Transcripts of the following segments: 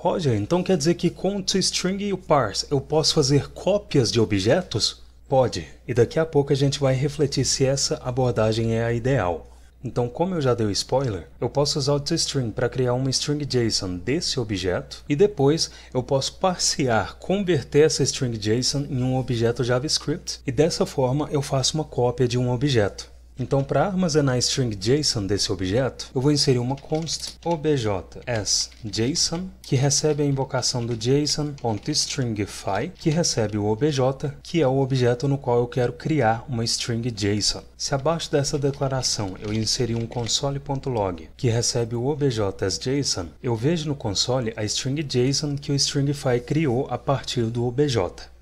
Roger, então quer dizer que com o toString e o parse eu posso fazer cópias de objetos? Pode, e daqui a pouco a gente vai refletir se essa abordagem é a ideal. Então, como eu já dei o spoiler, eu posso usar o toString para criar uma string JSON desse objeto e depois eu posso parsear, converter essa string JSON em um objeto JavaScript e dessa forma eu faço uma cópia de um objeto. Então, para armazenar a string JSON desse objeto, eu vou inserir uma const objs.json, que recebe a invocação do JSON.stringify, que recebe o obj, que é o objeto no qual eu quero criar uma string JSON. Se abaixo dessa declaração eu inserir um console.log, que recebe o obj as JSON, eu vejo no console a string JSON que o stringify criou a partir do obj.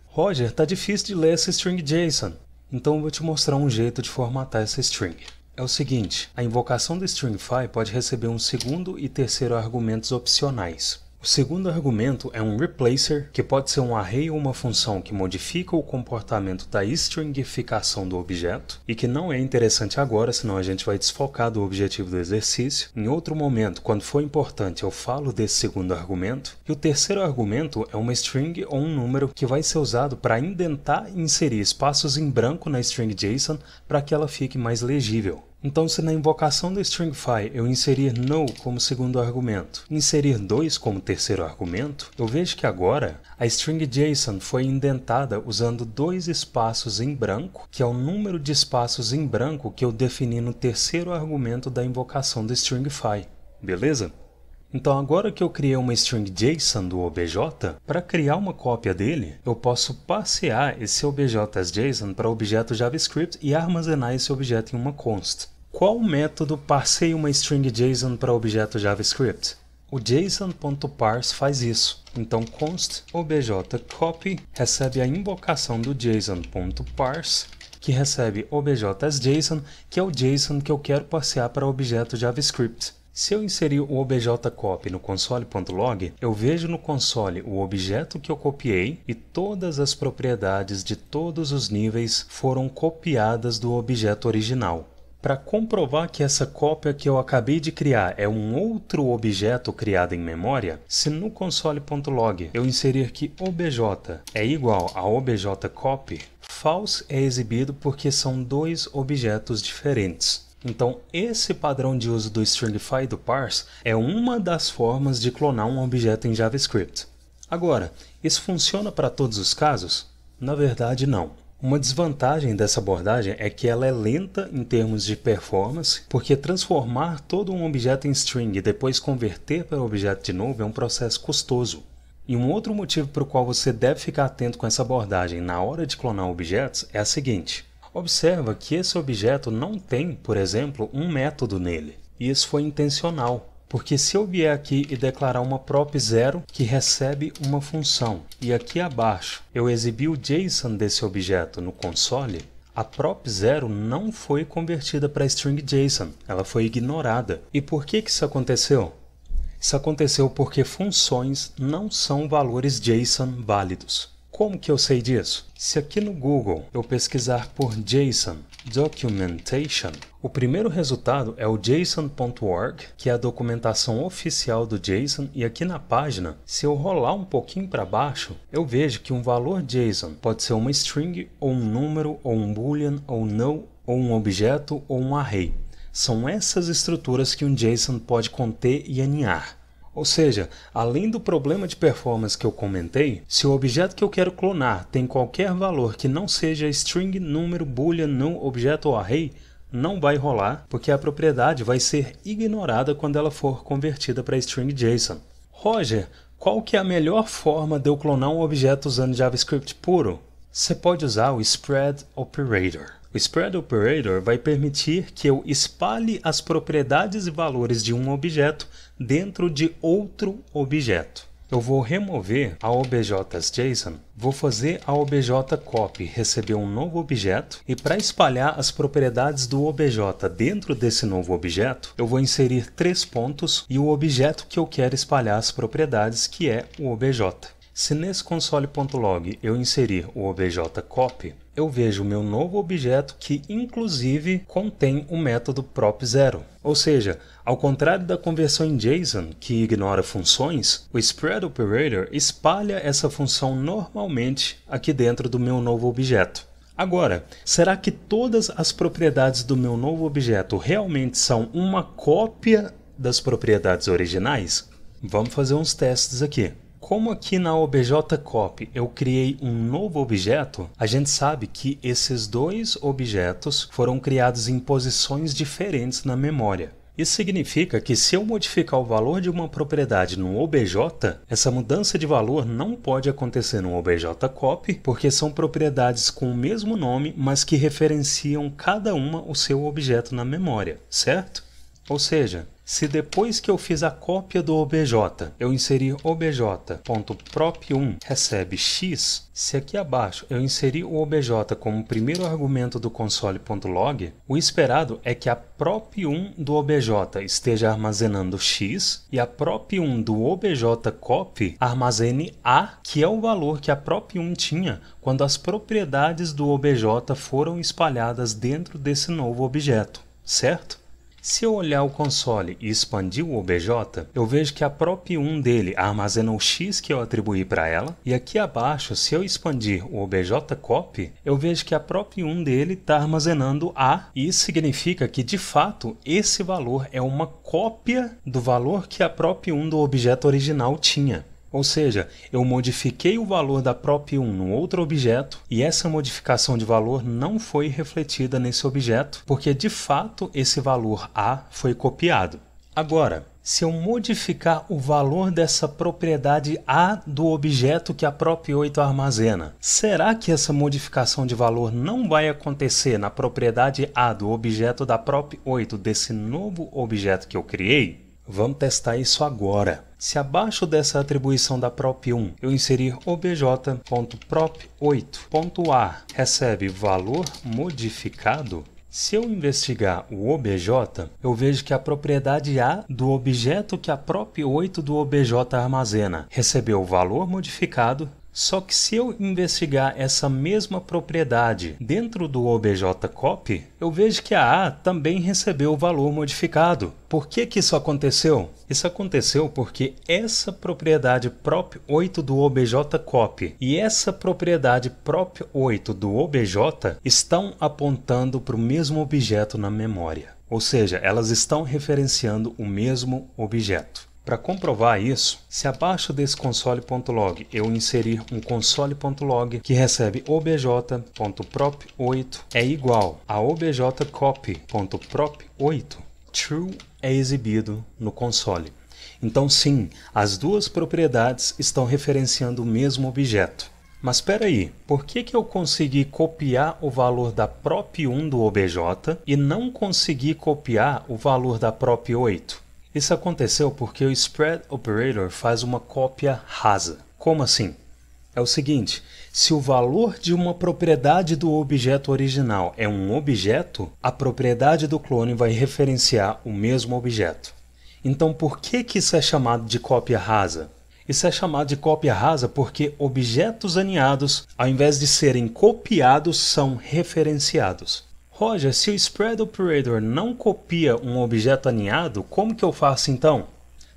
Roger, tá difícil de ler essa string JSON. Então eu vou te mostrar um jeito de formatar essa string. É o seguinte, a invocação do stringify pode receber um segundo e terceiro argumentos opcionais. O segundo argumento é um replacer, que pode ser um array ou uma função que modifica o comportamento da stringificação do objeto e que não é interessante agora, senão a gente vai desfocar do objetivo do exercício. Em outro momento, quando for importante, eu falo desse segundo argumento. E o terceiro argumento é uma string ou um número que vai ser usado para indentar e inserir espaços em branco na string JSON para que ela fique mais legível. Então, se na invocação do stringify eu inserir no como segundo argumento, inserir 2 como terceiro argumento, eu vejo que agora a string JSON foi indentada usando 2 espaços em branco, que é o número de espaços em branco que eu defini no terceiro argumento da invocação do stringify. Beleza? Então, agora que eu criei uma string JSON do obj, para criar uma cópia dele, eu posso passear esse obj as JSON para objeto JavaScript e armazenar esse objeto em uma const. Qual método parseia uma string JSON para objeto JavaScript? O JSON.parse faz isso. Então, const obj.copy recebe a invocação do JSON.parse, que recebe obj as JSON, que é o JSON que eu quero passear para objeto JavaScript. Se eu inserir o obj.copy no console.log, eu vejo no console o objeto que eu copiei e todas as propriedades de todos os níveis foram copiadas do objeto original. Para comprovar que essa cópia que eu acabei de criar é um outro objeto criado em memória, se no console.log eu inserir que obj é igual a obj.copy, false é exibido porque são 2 objetos diferentes. Então, esse padrão de uso do stringify e do parse é uma das formas de clonar um objeto em JavaScript. Agora, isso funciona para todos os casos? Na verdade, não. Uma desvantagem dessa abordagem é que ela é lenta em termos de performance, porque transformar todo um objeto em string e depois converter para objeto de novo é um processo custoso. E um outro motivo para o qual você deve ficar atento com essa abordagem na hora de clonar objetos é a seguinte. Observa que esse objeto não tem, por exemplo, um método nele. E isso foi intencional, porque se eu vier aqui e declarar uma prop 0 que recebe uma função, e aqui abaixo eu exibir o JSON desse objeto no console, a prop 0 não foi convertida para string JSON, ela foi ignorada. E por que isso aconteceu? Isso aconteceu porque funções não são valores JSON válidos. Como que eu sei disso? Se aqui no Google eu pesquisar por JSON Documentation, o primeiro resultado é o json.org, que é a documentação oficial do JSON, e aqui na página, se eu rolar um pouquinho para baixo, eu vejo que um valor JSON pode ser uma string, ou um número, ou um boolean, ou null, ou um objeto, ou um array. São essas estruturas que um JSON pode conter e aninhar. Ou seja, além do problema de performance que eu comentei, se o objeto que eu quero clonar tem qualquer valor que não seja string, número, boolean, null, objeto ou array, não vai rolar, porque a propriedade vai ser ignorada quando ela for convertida para string JSON. Roger, qual que é a melhor forma de eu clonar um objeto usando JavaScript puro? Você pode usar o spread operator. O spread operator vai permitir que eu espalhe as propriedades e valores de um objeto dentro de outro objeto. Eu vou remover a obj.json, vou fazer a obj.copy receber um novo objeto e para espalhar as propriedades do obj dentro desse novo objeto, eu vou inserir 3 pontos e o objeto que eu quero espalhar as propriedades, que é o obj. Se nesse console.log eu inserir o obj.copy, eu vejo o meu novo objeto que inclusive contém o método prop0. Ou seja, ao contrário da conversão em JSON, que ignora funções, o spread operator espalha essa função normalmente aqui dentro do meu novo objeto. Agora, será que todas as propriedades do meu novo objeto realmente são uma cópia das propriedades originais? Vamos fazer uns testes aqui. Como aqui na objcopy eu criei um novo objeto, a gente sabe que esses dois objetos foram criados em posições diferentes na memória. Isso significa que se eu modificar o valor de uma propriedade no obj, essa mudança de valor não pode acontecer no objcopy, porque são propriedades com o mesmo nome, mas que referenciam cada uma o seu objeto na memória, certo? Ou seja, se depois que eu fiz a cópia do obj, eu inserir obj.prop1 recebe x, se aqui abaixo eu inserir o obj como primeiro argumento do console.log, o esperado é que a prop1 do obj esteja armazenando x e a prop1 do objcopy armazene a, que é o valor que a prop1 tinha quando as propriedades do obj foram espalhadas dentro desse novo objeto, certo? Se eu olhar o console e expandir o obj, eu vejo que a prop1 dele armazena o x que eu atribuí para ela, e aqui abaixo, se eu expandir o objcopy, eu vejo que a prop1 dele está armazenando a, e isso significa que, de fato, esse valor é uma cópia do valor que a prop1 do objeto original tinha. Ou seja, eu modifiquei o valor da prop1 no outro objeto e essa modificação de valor não foi refletida nesse objeto, porque de fato esse valor A foi copiado. Agora, se eu modificar o valor dessa propriedade A do objeto que a prop8 armazena, será que essa modificação de valor não vai acontecer na propriedade A do objeto da prop8 desse novo objeto que eu criei? Vamos testar isso agora. Se abaixo dessa atribuição da prop1 eu inserir obj.prop8.a recebe valor modificado, se eu investigar o obj, eu vejo que a propriedade A do objeto que a prop8 do obj armazena recebeu valor modificado. Só que se eu investigar essa mesma propriedade dentro do objcopy, eu vejo que a A também recebeu o valor modificado. Por que isso aconteceu? Isso aconteceu porque essa propriedade prop8 do objcopy e essa propriedade prop8 do obj estão apontando para o mesmo objeto na memória. Ou seja, elas estão referenciando o mesmo objeto. Para comprovar isso, se abaixo desse console.log eu inserir um console.log que recebe obj.prop8 é igual a objcopy.prop8, true é exibido no console. Então sim, as duas propriedades estão referenciando o mesmo objeto. Mas espera aí, por que eu consegui copiar o valor da prop1 do obj e não consegui copiar o valor da prop8? Isso aconteceu porque o spread operator faz uma cópia rasa. Como assim? É o seguinte, se o valor de uma propriedade do objeto original é um objeto, a propriedade do clone vai referenciar o mesmo objeto. Então por que isso é chamado de cópia rasa? Isso é chamado de cópia rasa porque objetos aninhados, ao invés de serem copiados, são referenciados. Roger, se o spread operator não copia um objeto aninhado, como que eu faço então?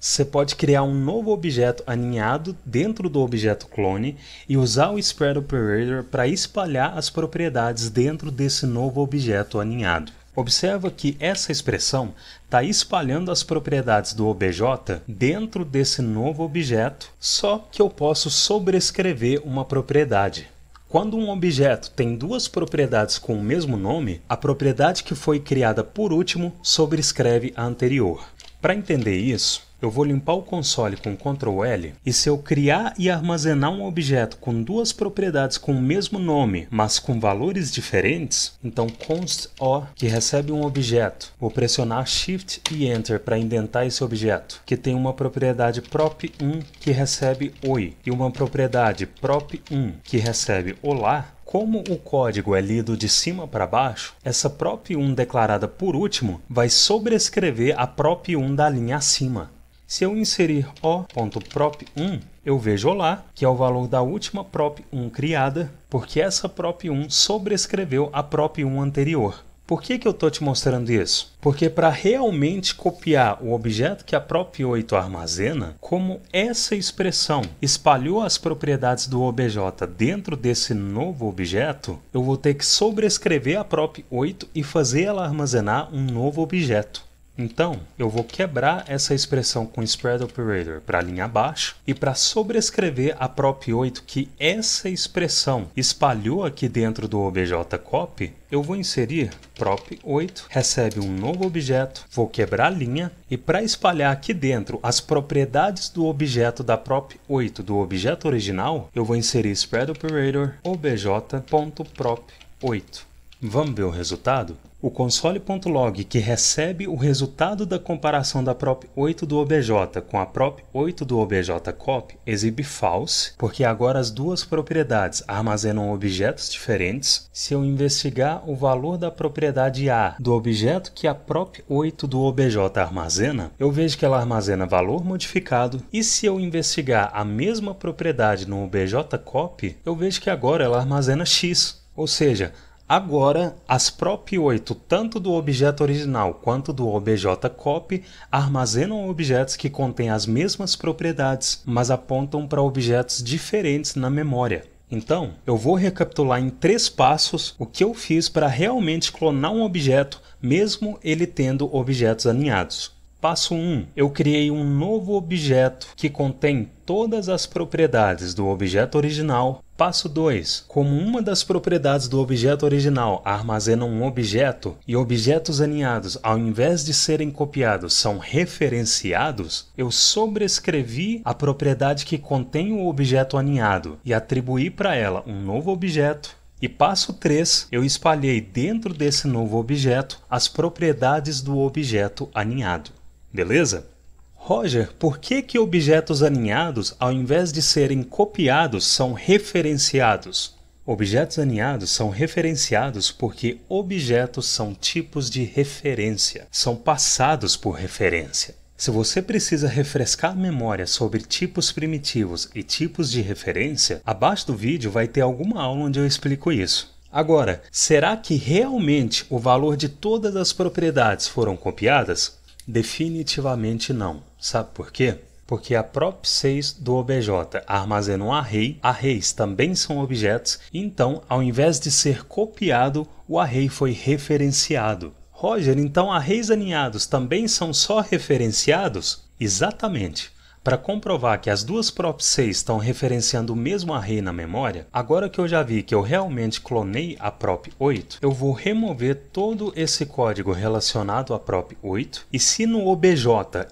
Você pode criar um novo objeto aninhado dentro do objeto clone e usar o spread operator para espalhar as propriedades dentro desse novo objeto aninhado. Observa que essa expressão está espalhando as propriedades do obj dentro desse novo objeto, só que eu posso sobrescrever uma propriedade. Quando um objeto tem duas propriedades com o mesmo nome, a propriedade que foi criada por último sobrescreve a anterior. Para entender isso, eu vou limpar o console com Ctrl L e se eu criar e armazenar um objeto com duas propriedades com o mesmo nome, mas com valores diferentes, então const O, que recebe um objeto, vou pressionar Shift e Enter para indentar esse objeto, que tem uma propriedade prop1 que recebe oi e uma propriedade prop1 que recebe olá. Como o código é lido de cima para baixo, essa prop1 declarada por último vai sobrescrever a prop1 da linha acima. Se eu inserir o.prop1, eu vejo lá que é o valor da última prop1 criada, porque essa prop1 sobrescreveu a prop1 anterior. Por que eu estou te mostrando isso? Porque para realmente copiar o objeto que a prop8 armazena, como essa expressão espalhou as propriedades do obj dentro desse novo objeto, eu vou ter que sobrescrever a prop8 e fazer ela armazenar um novo objeto. Então, eu vou quebrar essa expressão com spread operator para a linha abaixo e para sobrescrever a prop8 que essa expressão espalhou aqui dentro do obj_copy, eu vou inserir prop8, recebe um novo objeto, vou quebrar a linha e para espalhar aqui dentro as propriedades do objeto da prop8 do objeto original, eu vou inserir spread operator obj.prop8. Vamos ver o resultado? O console.log, que recebe o resultado da comparação da prop8 do obj com a prop8 do obj_copy, exibe false, porque agora as duas propriedades armazenam objetos diferentes. Se eu investigar o valor da propriedade A do objeto que a prop8 do obj armazena, eu vejo que ela armazena valor modificado, e se eu investigar a mesma propriedade no obj_copy, eu vejo que agora ela armazena x, ou seja, agora, as prop8, tanto do objeto original quanto do obj_copy, armazenam objetos que contêm as mesmas propriedades, mas apontam para objetos diferentes na memória. Então, eu vou recapitular em 3 passos o que eu fiz para realmente clonar um objeto, mesmo ele tendo objetos alinhados. Passo 1. Eu criei um novo objeto que contém todas as propriedades do objeto original. Passo 2. Como uma das propriedades do objeto original armazena um objeto e objetos alinhados, ao invés de serem copiados, são referenciados, eu sobrescrevi a propriedade que contém o objeto alinhado e atribuí para ela um novo objeto. E passo 3, eu espalhei dentro desse novo objeto as propriedades do objeto alinhado. Beleza? Roger, por que objetos alinhados, ao invés de serem copiados, são referenciados? Objetos alinhados são referenciados porque objetos são tipos de referência, são passados por referência. Se você precisa refrescar a memória sobre tipos primitivos e tipos de referência, abaixo do vídeo vai ter alguma aula onde eu explico isso. Agora, será que realmente o valor de todas as propriedades foram copiadas? Definitivamente não. Sabe por quê? Porque a prop6 do obj armazena um array, arrays também são objetos, então ao invés de ser copiado, o array foi referenciado. Roger, então arrays alinhados também são só referenciados? Exatamente. Para comprovar que as duas prop6 estão referenciando o mesmo array na memória, agora que eu já vi que eu realmente clonei a prop8, eu vou remover todo esse código relacionado à prop8 e se no obj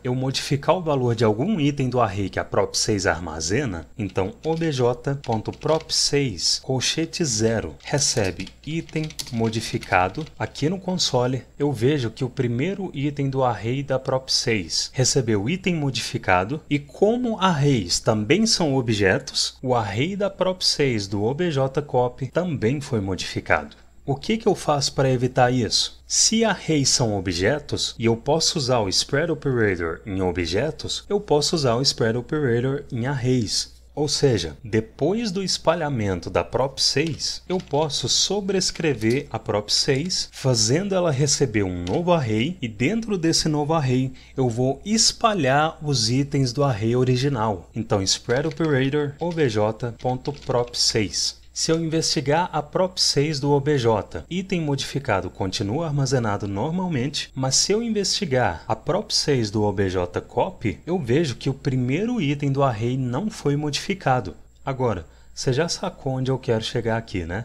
eu modificar o valor de algum item do array que a prop6 armazena, então obj.prop6 colchete 0 recebe item modificado. Aqui no console eu vejo que o primeiro item do array da prop6 recebeu item modificado e como arrays também são objetos, o array da prop6 do obj_copy também foi modificado. O que eu faço para evitar isso? Se arrays são objetos e eu posso usar o spread operator em objetos, eu posso usar o spread operator em arrays. Ou seja, depois do espalhamento da prop6, eu posso sobrescrever a prop6, fazendo ela receber um novo array, e dentro desse novo array eu vou espalhar os itens do array original. Então, spread operator obj.prop6. Se eu investigar a prop6 do obj, item modificado continua armazenado normalmente, mas se eu investigar a prop6 do obj_copy, eu vejo que o primeiro item do array não foi modificado. Agora, você já sacou onde eu quero chegar aqui, né?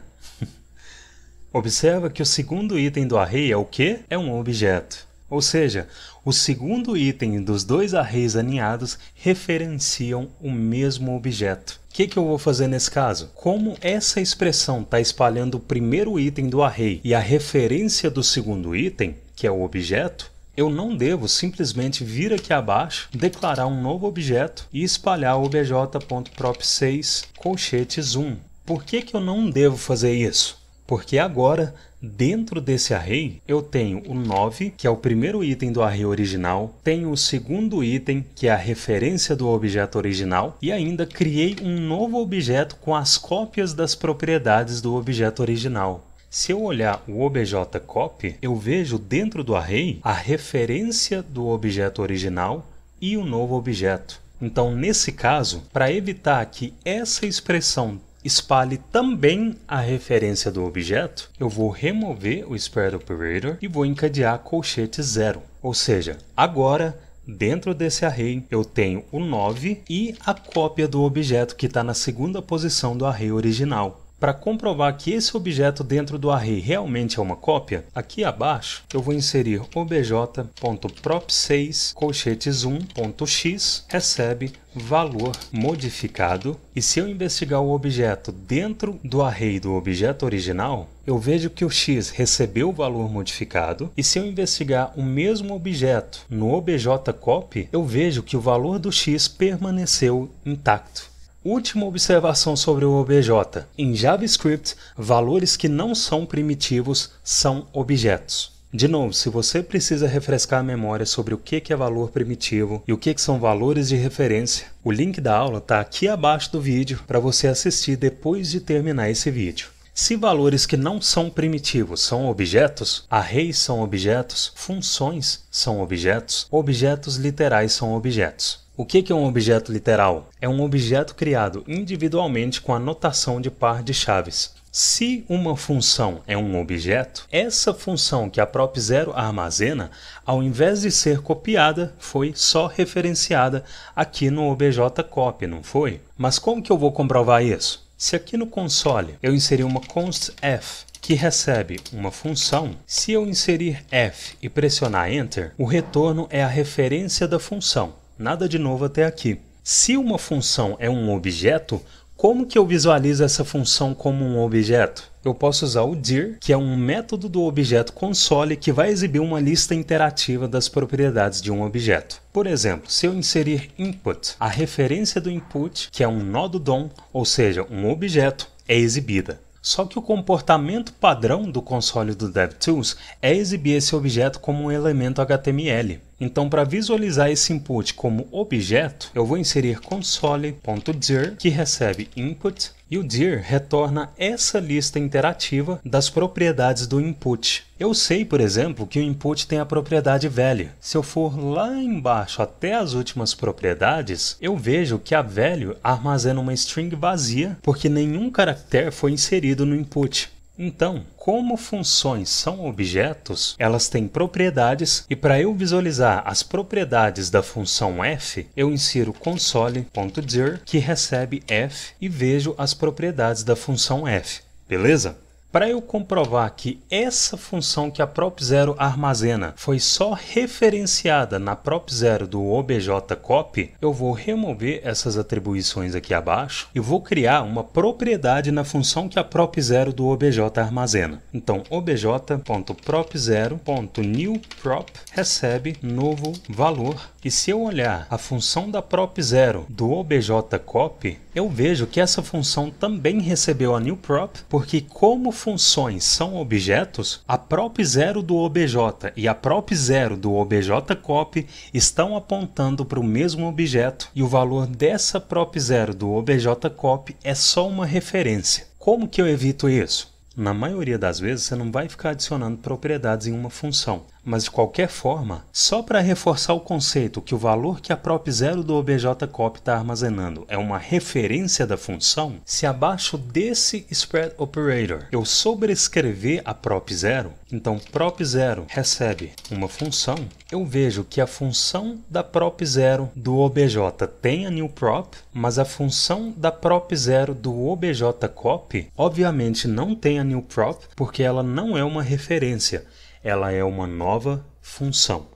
Observa que o segundo item do array é o quê? É um objeto. Ou seja, o segundo item dos dois arrays alinhados referenciam o mesmo objeto. O que eu vou fazer nesse caso? Como essa expressão está espalhando o primeiro item do array e a referência do segundo item, que é o objeto, eu não devo simplesmente vir aqui abaixo, declarar um novo objeto e espalhar o obj.prop6 colchetes 1. Por que eu não devo fazer isso? Porque agora, Dentro desse array, eu tenho o 9, que é o primeiro item do array original, tenho o segundo item, que é a referência do objeto original, e ainda criei um novo objeto com as cópias das propriedades do objeto original. Se eu olhar o obj_copy, eu vejo dentro do array a referência do objeto original e o novo objeto. Então, nesse caso, para evitar que essa expressão espalhe também a referência do objeto, eu vou remover o spread operator e vou encadear colchete 0. Ou seja, agora, dentro desse array, eu tenho o 9 e a cópia do objeto que está na segunda posição do array original. Para comprovar que esse objeto dentro do array realmente é uma cópia, aqui abaixo eu vou inserir obj.prop6 colchetes 1.x recebe valor modificado, e se eu investigar o objeto dentro do array do objeto original, eu vejo que o x recebeu o valor modificado, e se eu investigar o mesmo objeto no obj_copy, eu vejo que o valor do x permaneceu intacto. Última observação sobre o obj. Em JavaScript, valores que não são primitivos são objetos. De novo, se você precisa refrescar a memória sobre o que é valor primitivo e o que são valores de referência, o link da aula está aqui abaixo do vídeo para você assistir depois de terminar esse vídeo. Se valores que não são primitivos são objetos, arrays são objetos, funções são objetos, objetos literais são objetos. O que é um objeto literal? É um objeto criado individualmente com a notação de par de chaves. Se uma função é um objeto, essa função que a prop0 armazena, ao invés de ser copiada, foi só referenciada aqui no obj_copy, não foi? Mas como que eu vou comprovar isso? Se aqui no console eu inserir uma const f, que recebe uma função, se eu inserir f e pressionar Enter, o retorno é a referência da função. Nada de novo até aqui. Se uma função é um objeto, como que eu visualizo essa função como um objeto? Eu posso usar o dir, que é um método do objeto console que vai exibir uma lista interativa das propriedades de um objeto. Por exemplo, se eu inserir input, a referência do input, que é um nó do DOM, ou seja, um objeto, é exibida. Só que o comportamento padrão do console do DevTools é exibir esse objeto como um elemento HTML. Então, para visualizar esse input como objeto, eu vou inserir console.dir, que recebe input, e o dir retorna essa lista interativa das propriedades do input. Eu sei, por exemplo, que o input tem a propriedade value. Se eu for lá embaixo até as últimas propriedades, eu vejo que a value armazena uma string vazia, porque nenhum caractere foi inserido no input. Então, como funções são objetos, elas têm propriedades, e para eu visualizar as propriedades da função f, eu insiro console.dir, que recebe f, e vejo as propriedades da função f. Beleza? Para eu comprovar que essa função que a prop0 armazena foi só referenciada na prop0 do obj_copy, eu vou remover essas atribuições aqui abaixo e vou criar uma propriedade na função que a prop0 do obj armazena. Então, obj.prop0.newProp recebe novo valor. E se eu olhar a função da prop0 do obj_copy, eu vejo que essa função também recebeu a newProp, porque como funções são objetos, a prop0 do obj e a prop0 do obj_copy estão apontando para o mesmo objeto, e o valor dessa prop0 do obj_copy é só uma referência. Como que eu evito isso? Na maioria das vezes você não vai ficar adicionando propriedades em uma função, mas de qualquer forma, só para reforçar o conceito que o valor que a prop0 do obj_copy está armazenando é uma referência da função, se abaixo desse spread operator eu sobrescrever a prop0, então prop0 recebe uma função, eu vejo que a função da prop0 do obj tem a newProp, mas a função da prop0 do obj_copy obviamente não tem a newProp, porque ela não é uma referência, ela é uma nova função.